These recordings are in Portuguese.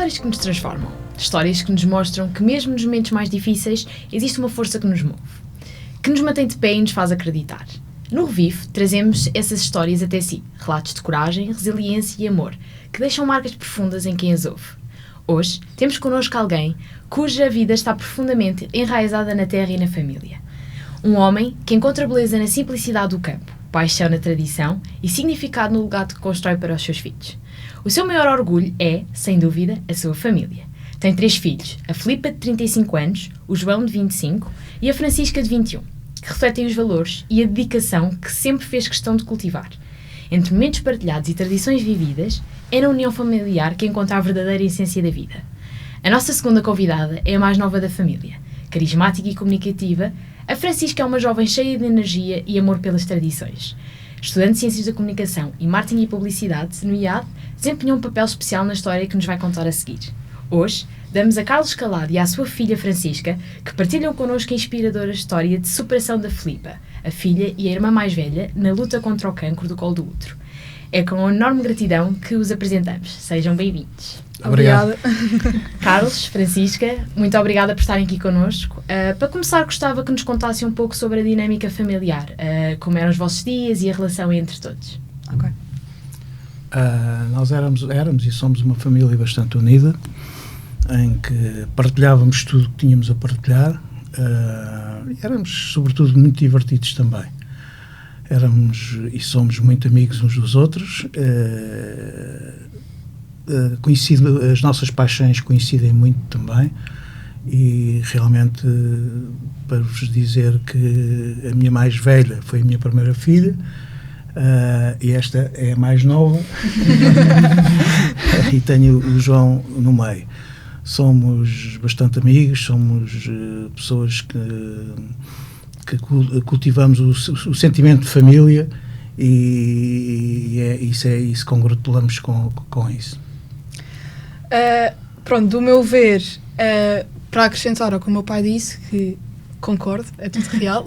Histórias que nos transformam. Histórias que nos mostram que mesmo nos momentos mais difíceis existe uma força que nos move. Que nos mantém de pé e nos faz acreditar. No Revive, trazemos essas histórias até si. Relatos de coragem, resiliência e amor, que deixam marcas profundas em quem as ouve. Hoje, temos connosco alguém cuja vida está profundamente enraizada na terra e na família. Um homem que encontra beleza na simplicidade do campo, paixão na tradição e significado no legado que constrói para os seus filhos. O seu maior orgulho é, sem dúvida, a sua família. Tem 3 filhos, a Filipa, de 35 anos, o João, de 25 e a Francisca, de 21, que refletem os valores e a dedicação que sempre fez questão de cultivar. Entre momentos partilhados e tradições vividas, é na união familiar que encontra a verdadeira essência da vida. A nossa segunda convidada é a mais nova da família. Carismática e comunicativa, a Francisca é uma jovem cheia de energia e amor pelas tradições. Estudante de Ciências da Comunicação e Marketing e Publicidade, no IAD, desempenhou um papel especial na história que nos vai contar a seguir. Hoje, damos a Carlos Calado e à sua filha Francisca, que partilham connosco a inspiradora história de superação da Filipa, a filha e a irmã mais velha, na luta contra o cancro do colo do útero. É com enorme gratidão que os apresentamos. Sejam bem-vindos. Obrigada. Carlos, Francisca, muito obrigada por estarem aqui connosco. Para começar, gostava que nos contassem um pouco sobre a dinâmica familiar, como eram os vossos dias e a relação entre todos. Ok. Nós éramos e somos uma família bastante unida, em que partilhávamos tudo o que tínhamos a partilhar. Éramos, sobretudo, muito divertidos também. Éramos e somos muito amigos uns dos outros. As nossas paixões coincidem muito também, e realmente, para vos dizer que a minha mais velha foi a minha primeira filha, e esta é a mais nova, e tenho o João no meio. Somos bastante amigos, somos pessoas que cultivamos o sentimento de família, e isso congratulamos com isso. Pronto, do meu ver, para acrescentar ao que o meu pai disse, que concordo, é tudo real,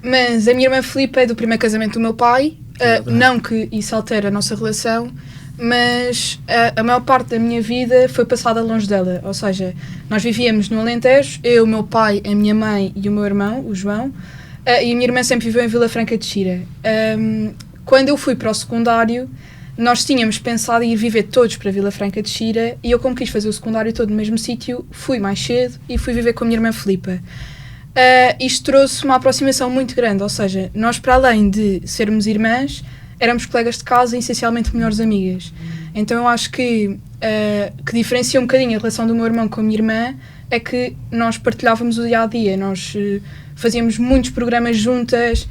mas a minha irmã Filipa é do primeiro casamento do meu pai, não que isso altere a nossa relação, mas a maior parte da minha vida foi passada longe dela, ou seja, nós vivíamos no Alentejo, eu, o meu pai, a minha mãe e o meu irmão, o João, e a minha irmã sempre viveu em Vila Franca de Xira. Quando eu fui para o secundário, nós tínhamos pensado em ir viver todos para Vila Franca de Xira, e eu, como quis fazer o secundário todo no mesmo sítio, fui mais cedo e fui viver com a minha irmã Filipa. Isto trouxe uma aproximação muito grande, ou seja, nós, para além de sermos irmãs, éramos colegas de casa e essencialmente melhores amigas. Então eu acho que diferencia um bocadinho a relação do meu irmão com a minha irmã é que nós partilhávamos o dia-a-dia, nós fazíamos muitos programas juntas.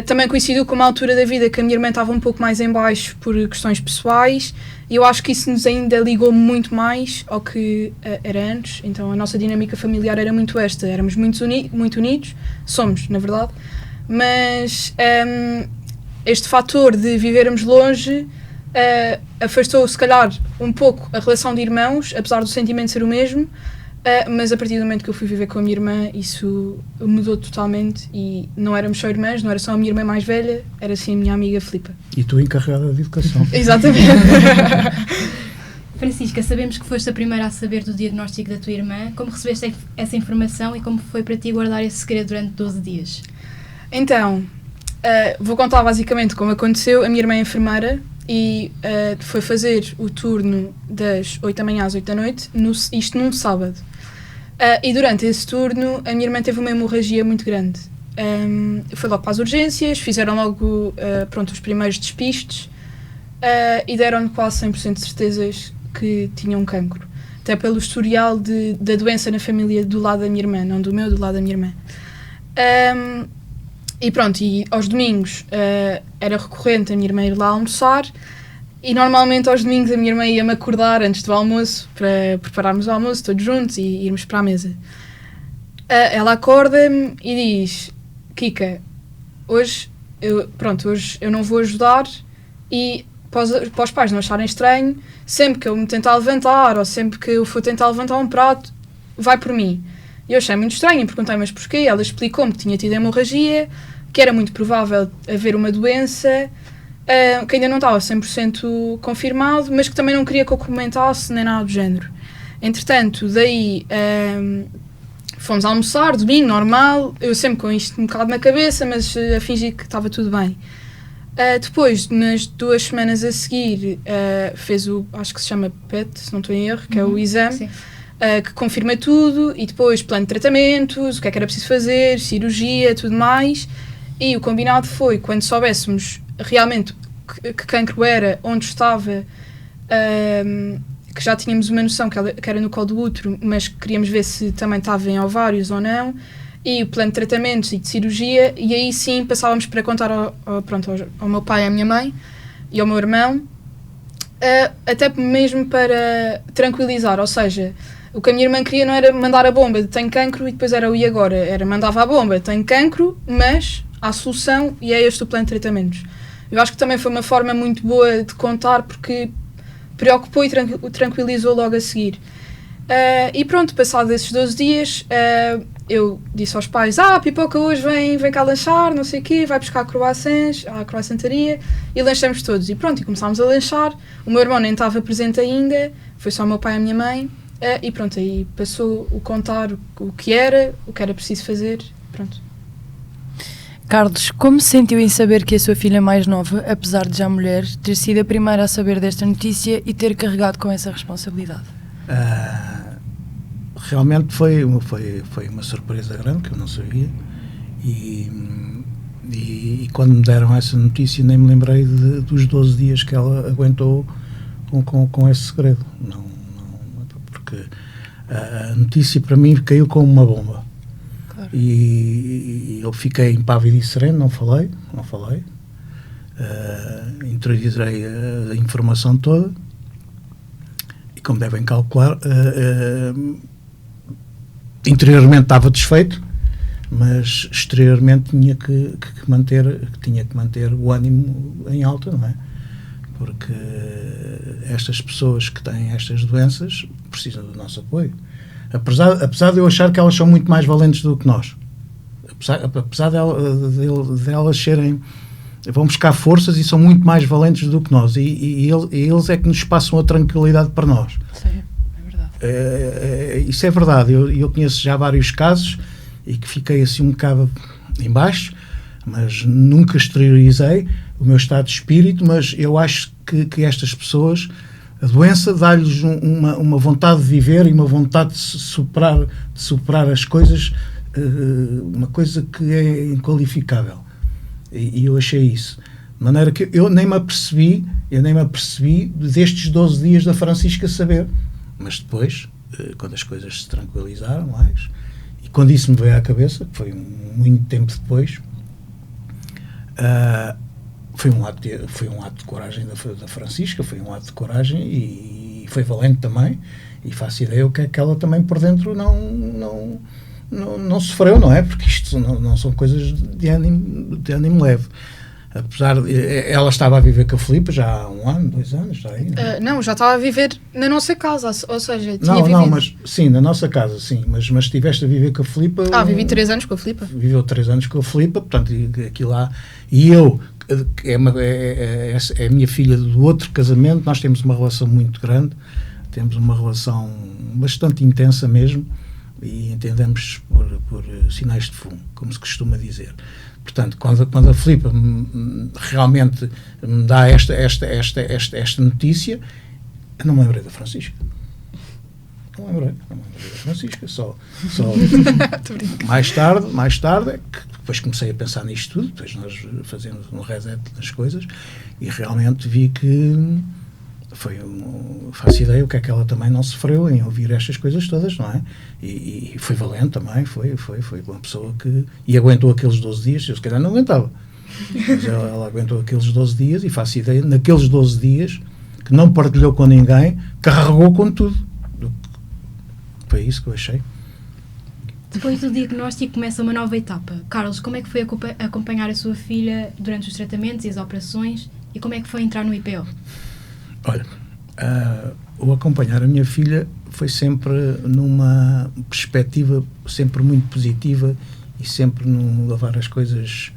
Também coincidiu com uma altura da vida que a minha irmã estava um pouco mais em baixo por questões pessoais, e eu acho que isso nos ainda ligou muito mais ao que era antes. Então a nossa dinâmica familiar era muito esta, éramos muito unidos, somos, na verdade, mas este fator de vivermos longe afastou, se calhar, um pouco a relação de irmãos, apesar do sentimento ser o mesmo. Mas a partir do momento que eu fui viver com a minha irmã, isso mudou totalmente, e não éramos só irmãs, não era só a minha irmã mais velha, era sim a minha amiga Filipa. E tu encarregada de educação. Exatamente. Francisca, sabemos que foste a primeira a saber do diagnóstico da tua irmã. Como recebeste essa informação e como foi para ti guardar esse segredo durante 12 dias? Então, vou contar basicamente como aconteceu. A minha irmã é enfermeira e foi fazer o turno das 8 da manhã às 8 da noite, isto num sábado. E durante esse turno, a minha irmã teve uma hemorragia muito grande. Foi logo para as urgências, fizeram logo os primeiros despistes, e deram-lhe quase 100% de certezas que tinha um cancro. Até pelo historial da doença na família do lado da minha irmã, não do meu, do lado da minha irmã. E pronto, e aos domingos era recorrente a minha irmã ir lá almoçar, e normalmente aos domingos a minha irmã ia-me acordar antes do almoço, para prepararmos o almoço todos juntos e irmos para a mesa. Ela acorda-me e diz: Kika, hoje eu não vou ajudar, e para os pais não acharem estranho, sempre que eu me tentar levantar ou sempre que eu for tentar levantar um prato, vai por mim. E eu achei muito estranho e perguntei: mas porquê? Ela explicou-me que tinha tido hemorragia, que era muito provável haver uma doença, que ainda não estava 100% confirmado, mas que também não queria que eu comentasse nem nada do género. Entretanto, daí fomos almoçar, domingo, normal, eu sempre com isto um bocado na cabeça, mas a fingir que estava tudo bem. Depois, nas 2 semanas a seguir, fez acho que se chama PET, se não estou em erro, que é o exame, que confirma tudo, e depois plano de tratamentos, o que é que era preciso fazer, cirurgia, tudo mais, e o combinado foi, quando soubéssemos realmente que cancro era, onde estava, que já tínhamos uma noção que era no colo do útero, mas queríamos ver se também estava em ovários ou não, e o plano de tratamentos e de cirurgia, e aí sim passávamos para contar ao meu pai e à minha mãe e ao meu irmão, até mesmo para tranquilizar, ou seja, o que a minha irmã queria não era mandar a bomba de tenho cancro e depois era o e agora, era mandava a bomba, tenho cancro, mas há solução e é este o plano de tratamentos. Eu acho que também foi uma forma muito boa de contar, porque preocupou e tranquilizou logo a seguir. E pronto, passado esses 12 dias, eu disse aos pais, a Pipoca hoje vem cá lanchar, não sei o quê, vai buscar croissants à croissantaria, e lanchamos todos. E pronto, e começámos a lanchar. O meu irmão nem estava presente ainda, foi só o meu pai e a minha mãe. E pronto, aí passou o contar o que era preciso fazer, pronto. Carlos, como se sentiu em saber que a sua filha mais nova, apesar de já mulher, ter sido a primeira a saber desta notícia e ter carregado com essa responsabilidade? Realmente foi uma surpresa grande, que eu não sabia, e quando me deram essa notícia nem me lembrei dos 12 dias que ela aguentou com esse segredo. Não, porque a notícia para mim caiu como uma bomba. Claro. E eu fiquei impávido e sereno, não falei, interiorizei a informação toda, e como devem calcular, interiormente estava desfeito, mas exteriormente tinha que manter o ânimo em alta, não é? Porque estas pessoas que têm estas doenças precisam do nosso apoio. Apesar de eu achar que elas são muito mais valentes do que nós. Apesar de elas serem... vão buscar forças e são muito mais valentes do que nós. E eles é que nos passam a tranquilidade para nós. Sim, é verdade. Isso é verdade. Eu conheço já vários casos e que fiquei assim um bocado em baixo, mas nunca exteriorizei o meu estado de espírito, mas eu acho que estas pessoas, a doença dá-lhes uma vontade de viver e uma vontade de superar as coisas, uma coisa que é inqualificável. E eu achei isso. De maneira que eu nem me apercebi destes 12 dias da Francisca saber. Mas depois, quando as coisas se tranquilizaram mais, e quando isso me veio à cabeça, que foi muito tempo depois, foi um ato de coragem da Francisca, foi um ato de coragem e foi valente também, e faço ideia o que é que ela também por dentro não sofreu, não é? Porque isto não são coisas de ânimo leve. Apesar de... Ela estava a viver com a Filipe já há 1 ano, 2 anos, já aí, não? Não, já estava a viver na nossa casa, ou seja, tinha vivido... Não, mas sim, na nossa casa, sim, mas estiveste a viver com a Filipe... vivi 3 anos com a Filipe. Viveu 3 anos com a Filipe, portanto, aqui lá... E eu, é a minha filha do outro casamento, nós temos uma relação muito grande, temos uma relação bastante intensa mesmo, e entendemos por sinais de fumo, como se costuma dizer. Portanto, quando a Filipe realmente me dá esta notícia, eu não me lembrei da Francisca. Não me lembrei da Francisca. Só mais tarde é que depois comecei a pensar nisto tudo, depois nós fazemos um reset das coisas e realmente vi que faço ideia o que é que ela também não sofreu em ouvir estas coisas todas, não é? E foi valente também, foi uma pessoa que... E aguentou aqueles 12 dias, eu se calhar não aguentava. Mas ela aguentou aqueles 12 dias e faço ideia, naqueles 12 dias, que não partilhou com ninguém, carregou com tudo. Foi isso que eu achei. Depois do diagnóstico começa uma nova etapa. Carlos, como é que foi acompanhar a sua filha durante os tratamentos e as operações e como é que foi entrar no IPO? Olha, o acompanhar a minha filha foi sempre numa perspectiva sempre muito positiva e sempre no levar as coisas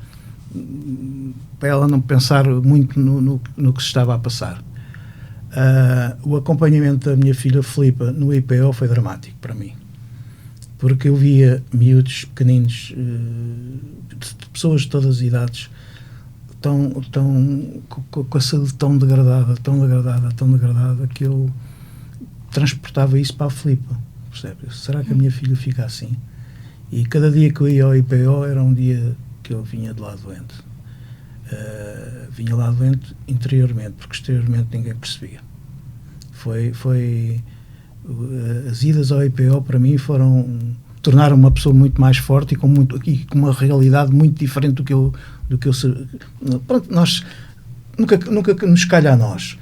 para ela não pensar muito no que se estava a passar. O acompanhamento da minha filha Filipa no IPO foi dramático para mim, porque eu via miúdos pequeninos, de pessoas de todas as idades, com a saúde tão degradada, que eu transportava isso para a Filipa, percebe? Será que a minha filha fica assim? E cada dia que eu ia ao IPO era um dia que eu vinha de lá doente. Vinha lá doente interiormente, porque exteriormente ninguém percebia. As idas ao IPO para mim tornaram uma pessoa muito mais forte e com uma realidade muito diferente do que eu pronto, nós nunca nos calha a nós,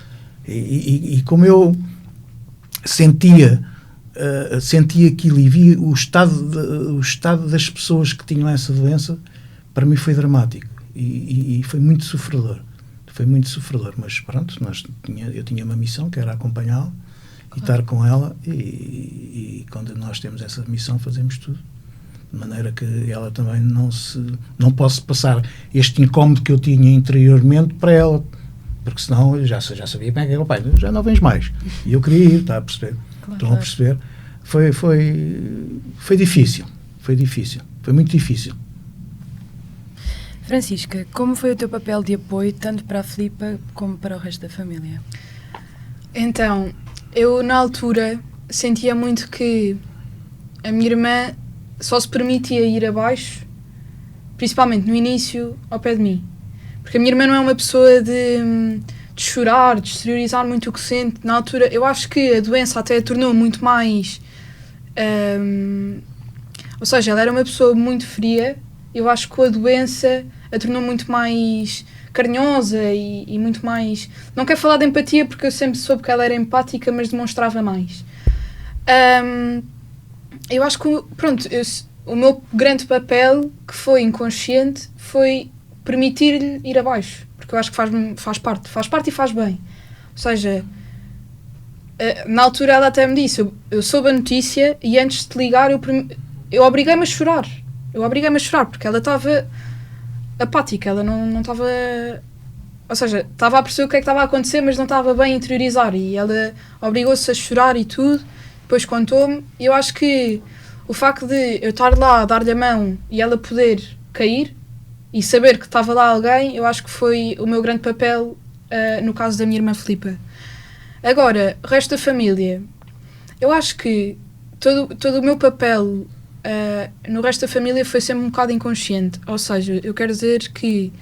e como eu sentia aquilo e via o estado das pessoas que tinham essa doença, para mim foi dramático e foi muito sofredor, mas pronto, eu tinha uma missão que era acompanhá-la e estar com ela, e quando nós temos essa missão fazemos tudo de maneira que ela também não posso passar este incómodo que eu tinha interiormente para ela, porque senão eu já sabia bem que era o pai, já não vens mais, e eu queria ir, está a perceber? Estão a perceber? Foi difícil, foi muito difícil. Francisca, como foi o teu papel de apoio tanto para a Filipa como para o resto da família? Então, eu na altura sentia muito que a minha irmã só se permitia ir abaixo, principalmente no início, ao pé de mim. Porque a minha irmã não é uma pessoa de chorar, de exteriorizar muito o que sente. Na altura, eu acho que a doença até a tornou muito mais... ou seja, ela era uma pessoa muito fria. Eu acho que com a doença a tornou muito mais carinhosa e muito mais... Não quero falar de empatia, porque eu sempre soube que ela era empática, mas demonstrava mais. Eu acho que, pronto, o meu grande papel, que foi inconsciente, foi permitir-lhe ir abaixo. Porque eu acho que faz parte e faz bem. Ou seja, na altura ela até me disse, eu soube a notícia e antes de te ligar eu obriguei-me a chorar. Porque ela estava apática, ela não estava... Ou seja, estava a perceber o que é que estava a acontecer, mas não estava bem a interiorizar. E ela obrigou-se a chorar e tudo. Depois contou-me, e eu acho que o facto de eu estar lá a dar-lhe a mão e ela poder cair e saber que estava lá alguém, eu acho que foi o meu grande papel no caso da minha irmã Filipa. Agora, o resto da família, eu acho que todo o meu papel no resto da família foi sempre um bocado inconsciente. Ou seja, eu quero dizer que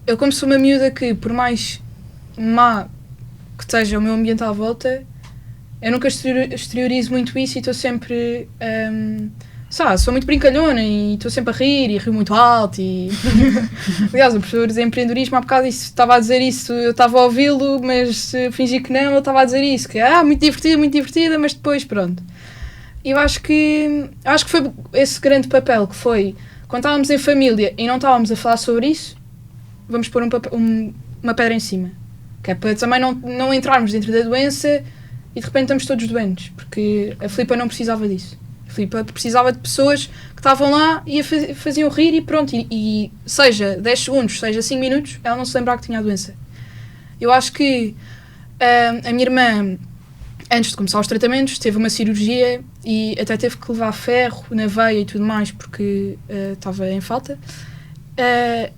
eu, como sou uma miúda que, por mais má que esteja o meu ambiente à volta, eu nunca exteriorizo muito isso e estou sempre... sou muito brincalhona e estou sempre a rir e rio muito alto e... Aliás, o professor de empreendedorismo há bocado estava a dizer isso, eu estava a ouvi-lo, mas fingi que não, ele estava a dizer isso, que muito divertida, mas depois pronto. E eu acho que foi esse grande papel que foi, quando estávamos em família e não estávamos a falar sobre isso, vamos pôr uma pedra em cima. Que é para também não entrarmos dentro da doença e de repente estamos todos doentes, porque a Filipa não precisava disso. A Filipa precisava de pessoas que estavam lá e a faziam rir e pronto, e seja 10 segundos, seja 5 minutos, ela não se lembrava que tinha a doença. Eu acho que a minha irmã, antes de começar os tratamentos, teve uma cirurgia e até teve que levar ferro na veia e tudo mais, porque estava em falta.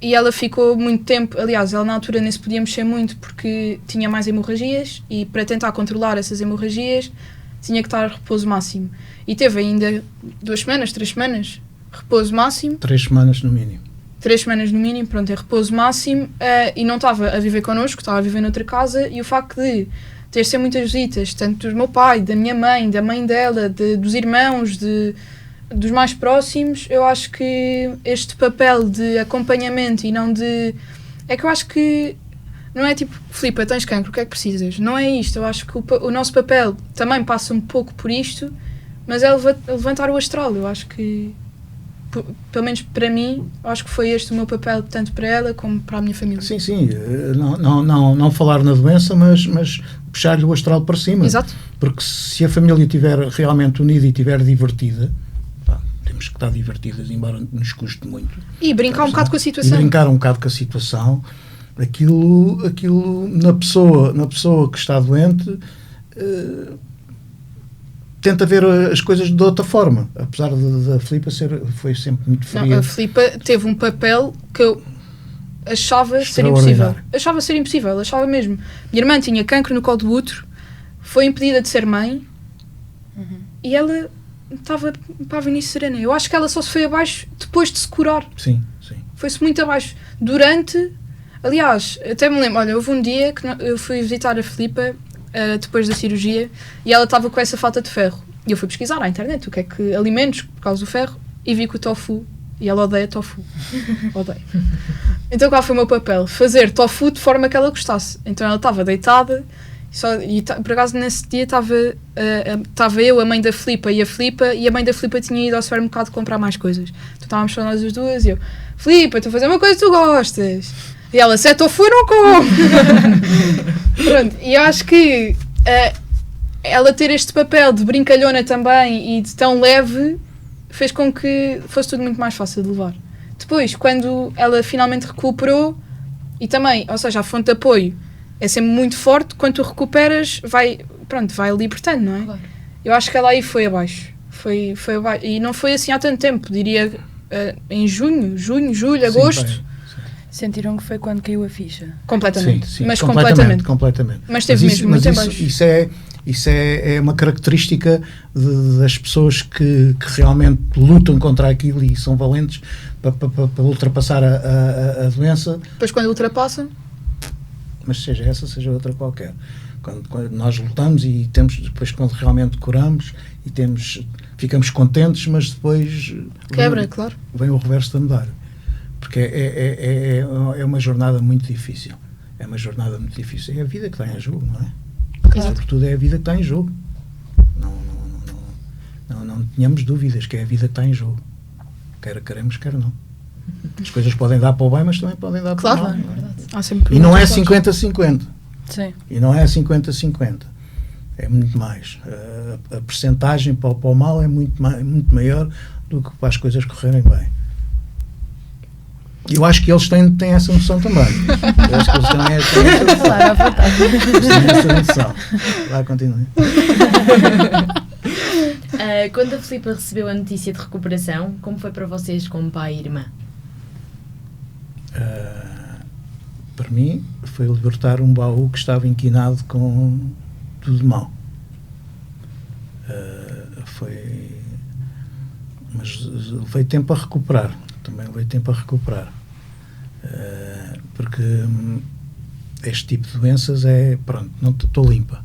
E ela ficou muito tempo, aliás, ela na altura nem se podia mexer muito porque tinha mais hemorragias e para tentar controlar essas hemorragias tinha que estar a repouso máximo. E teve ainda 2 semanas, 3 semanas, repouso máximo. 3 semanas no mínimo. 3 semanas no mínimo, pronto, é repouso máximo, e não estava a viver connosco, estava a viver noutra casa, e o facto de ter sempre muitas visitas, tanto do meu pai, da minha mãe, da mãe dela, dos irmãos, dos mais próximos, eu acho que este papel de acompanhamento e não de... É que eu acho que não é tipo, Filipa, tens cancro, o que é que precisas? Não é isto, eu acho que o nosso papel também passa um pouco por isto, mas é levantar o astral. Eu acho que, pelo menos para mim, eu acho que foi este o meu papel, tanto para ela como para a minha família. Sim, não falar na doença, mas puxar-lhe o astral para cima. Exato. Porque se a família estiver realmente unida e estiver divertida, temos que estar divertidas, embora nos custe muito. E brincar um bocado com a situação. E brincar um bocado com a situação Aquilo na pessoa que está doente, tenta ver as coisas de outra forma, apesar da Filipa foi sempre muito fria. Não, a Filipa teve um papel que eu achava ser impossível. Achava mesmo. Minha irmã tinha cancro no colo do útero, foi impedida de ser mãe, e ela estava para a Vinícius Serena. Eu acho que ela só se foi abaixo depois de se curar. Sim. Foi-se muito abaixo. Aliás, até me lembro, olha, houve um dia que eu fui visitar a Filipa depois da cirurgia e ela estava com essa falta de ferro. E eu fui pesquisar na internet o que é que alimentos por causa do ferro e vi que o tofu, e ela odeia tofu. Odeia. Então qual foi o meu papel? Fazer tofu de forma que ela gostasse. Então ela estava deitada por acaso nesse dia estava eu, a mãe da Filipa e a mãe da Filipa tinha ido ao supermercado comprar mais coisas. Então estávamos só nós as duas e eu, Filipa, estou a fazer uma coisa que tu gostas. E ela, se é tofu, não como. Pronto, e acho que ela ter este papel de brincalhona também e de tão leve fez com que fosse tudo muito mais fácil de levar. Depois, quando ela finalmente recuperou, e também, ou seja, a fonte de apoio é sempre muito forte, quando tu recuperas, vai libertando, não é? Claro. Eu acho que ela aí foi abaixo. Foi abaixo. E não foi assim há tanto tempo, diria em junho, julho, agosto. Sim. Sentiram que foi quando caiu a ficha? Completamente. Sim, mas completamente. Mas teve mesmo muito abaixo. Isso é uma característica das pessoas que realmente lutam contra aquilo e são valentes para ultrapassar a doença. Depois quando ultrapassam, mas seja essa, seja outra qualquer. Quando nós lutamos e depois quando realmente curamos e ficamos contentes, mas depois claro. Vem o reverso da medalha. Porque é uma jornada muito difícil. É uma jornada muito difícil. É a vida que está em jogo, não é? Exato. Sobretudo é a vida que está em jogo. Não tenhamos dúvidas que é a vida que está em jogo. Quer queremos, quer não. As coisas podem dar para o bem, mas também podem dar para o mal. Claro. Há sempre e não é 50-50. Sim. E não é 50-50. É muito mais. A percentagem para o mal é muito maior do que para as coisas correrem bem. Eu acho que eles têm essa noção também. Eu acho que eles também têm essa noção. Lá, continue. Quando a Filipa recebeu a notícia de recuperação, como foi para vocês como pai e irmã? Para mim, foi libertar um baú que estava inquinado com tudo mal. Mas levei tempo a recuperar. Também levei tempo a recuperar. Porque este tipo de doenças não estou limpa.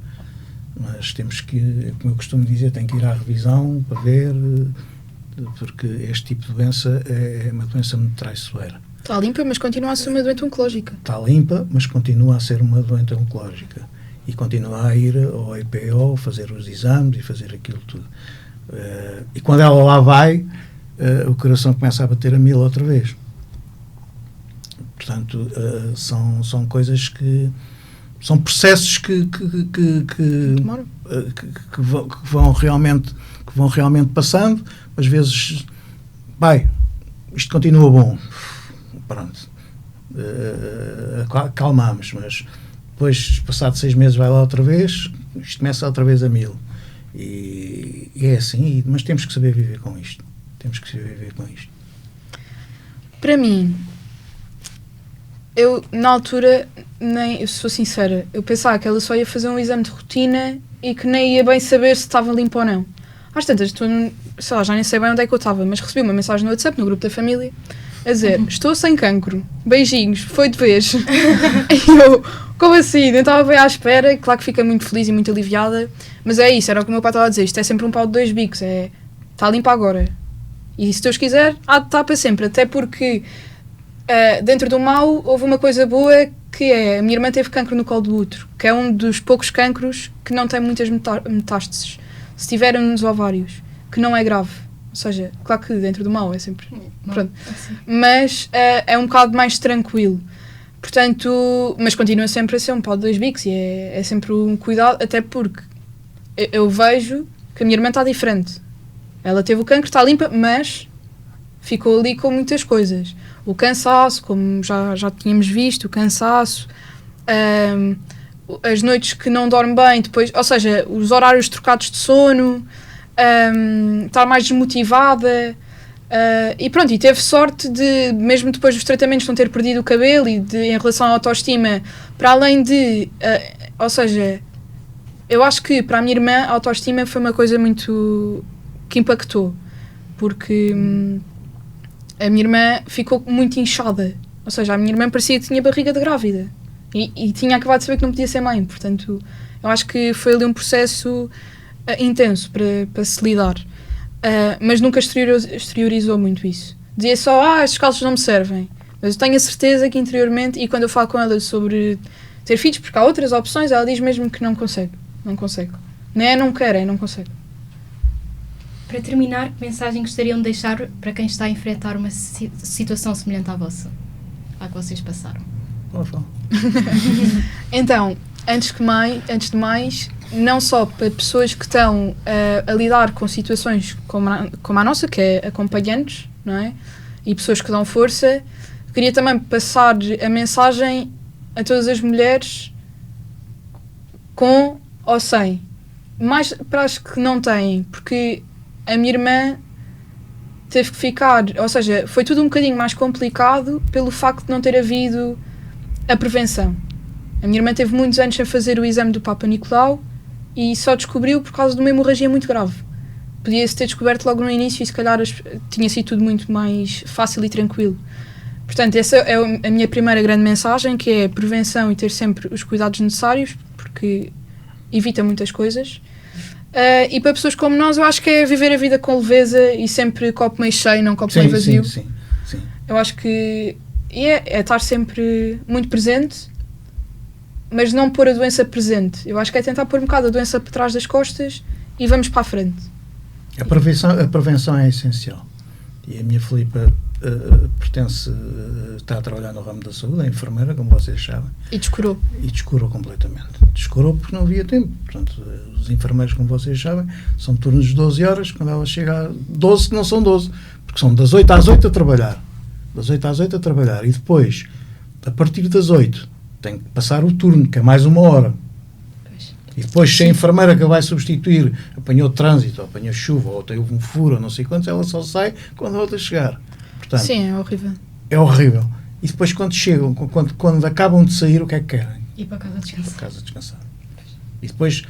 Mas temos que, como eu costumo dizer, tem que ir à revisão para ver, porque este tipo de doença é uma doença muito traiçoeira. Está limpa, mas continua a ser uma doente oncológica. Está limpa, mas continua a ser uma doente oncológica. E continua a ir ao EPO, fazer os exames e fazer aquilo tudo. E quando ela lá vai, o coração começa a bater a 1000 outra vez. Portanto, são coisas que... São processos que vão realmente passando. Às vezes, isto continua bom. Pronto. Calmamos, mas depois, passado 6 meses, vai lá outra vez, isto começa outra vez a 1000. E é assim, mas temos que saber viver com isto. Para mim, eu, na altura, eu sou sincera, eu pensava que ela só ia fazer um exame de rotina e que nem ia bem saber se estava limpo ou não. Às tantas, sei lá, já nem sei bem onde é que eu estava, mas recebi uma mensagem no WhatsApp, no grupo da família, a dizer, estou sem cancro, beijinhos, foi de vez. E eu, como assim? Eu estava bem à espera, claro que fica muito feliz e muito aliviada, mas é isso, era o que o meu pai estava a dizer, isto é sempre um pau de 2 bicos, está limpa agora. E se Deus quiser, há de estar para sempre, até porque dentro do mal houve uma coisa boa, que é, a minha irmã teve cancro no colo do útero, que é um dos poucos cancros que não tem muitas metástases. Se tiverem nos ovários, que não é grave. Ou seja, claro que dentro do mal é sempre... Pronto. Mas é um bocado mais tranquilo. Portanto, mas continua sempre a ser um pau de 2 bicos e é sempre um cuidado, até porque eu vejo que a minha irmã está diferente. Ela teve o cancro, está limpa, mas ficou ali com muitas coisas. o cansaço, como já tínhamos visto, o cansaço, as noites que não dorme bem, depois, ou seja, os horários trocados de sono, estar mais desmotivada. E pronto, e teve sorte de, mesmo depois dos tratamentos, não ter perdido o cabelo e em relação à autoestima, para além de, ou seja, eu acho que para a minha irmã a autoestima foi uma coisa muito que impactou, porque a minha irmã ficou muito inchada, ou seja, a minha irmã parecia que tinha barriga de grávida e tinha acabado de saber que não podia ser mãe, portanto eu acho que foi ali um processo intenso para se lidar. Mas nunca exteriorizou muito isso. Dizia só, estes calços não me servem. Mas eu tenho a certeza que interiormente, e quando eu falo com ela sobre ter filhos, porque há outras opções, ela diz mesmo que não consegue. Não consegue. Não quer, não consegue. Para terminar, que mensagem gostariam de deixar para quem está a enfrentar uma situação semelhante à vossa? À que vocês passaram? Então, antes de mais, não só para pessoas que estão a lidar com situações como a nossa, que é acompanhantes, não é? E pessoas que dão força, queria também passar a mensagem a todas as mulheres com ou sem. Mais para as que não têm, porque a minha irmã teve que ficar, ou seja, foi tudo um bocadinho mais complicado pelo facto de não ter havido a prevenção. A minha irmã teve muitos anos a fazer o exame do Papa Nicolau e só descobriu por causa de uma hemorragia muito grave. Podia-se ter descoberto logo no início e se calhar tinha sido tudo muito mais fácil e tranquilo. Portanto, essa é a minha primeira grande mensagem, que é prevenção e ter sempre os cuidados necessários, porque evita muitas coisas. E para pessoas como nós, eu acho que é viver a vida com leveza e sempre copo meio cheio, não copo meio vazio. Sim. Eu acho que é estar sempre muito presente, mas não pôr a doença presente. Eu acho que é tentar pôr um bocado a doença por trás das costas e vamos para a frente. A prevenção é essencial. E a minha Filipa está a trabalhar no ramo da saúde, é enfermeira, como vocês sabem. E descurou. Completamente. Descurou porque não havia tempo. Portanto, os enfermeiros, como vocês sabem, são turnos de 12 horas, quando ela chega a 12, que não são 12, porque são das 8 às 8 a trabalhar. Das 8 às 8 a trabalhar. E depois, a partir das 8, tem que passar o turno, que é mais uma hora. E depois, se a enfermeira que vai substituir apanhou trânsito, ou apanhou chuva, ou teve um furo, ou não sei quantos, ela só sai quando a outra chegar. Portanto, sim, é horrível. É horrível. E depois, quando chegam, quando acabam de sair, o que é que querem? Ir para casa descansar. Para casa descansar. E depois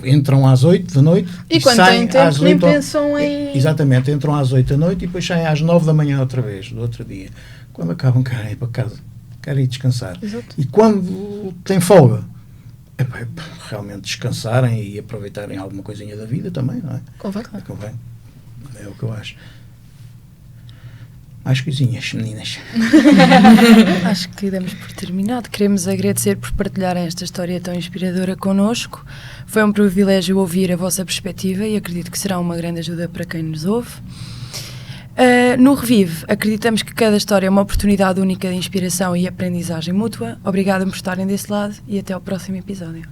entram às 8 da noite e quando saem têm tempo às 8 nem pensam em... Exatamente, entram às 8 da noite e depois saem às 9 da manhã outra vez, do outro dia. Quando acabam, querem ir para casa, querem ir descansar. Exato. E quando têm folga, é para realmente descansarem e aproveitarem alguma coisinha da vida também, não é? Convém. É o que eu acho. Mais coisinhas, meninas. Acho que damos por terminado. Queremos agradecer por partilharem esta história tão inspiradora connosco. Foi um privilégio ouvir a vossa perspectiva e acredito que será uma grande ajuda para quem nos ouve. No Revive, acreditamos que cada história é uma oportunidade única de inspiração e aprendizagem mútua. Obrigada por estarem desse lado e até ao próximo episódio.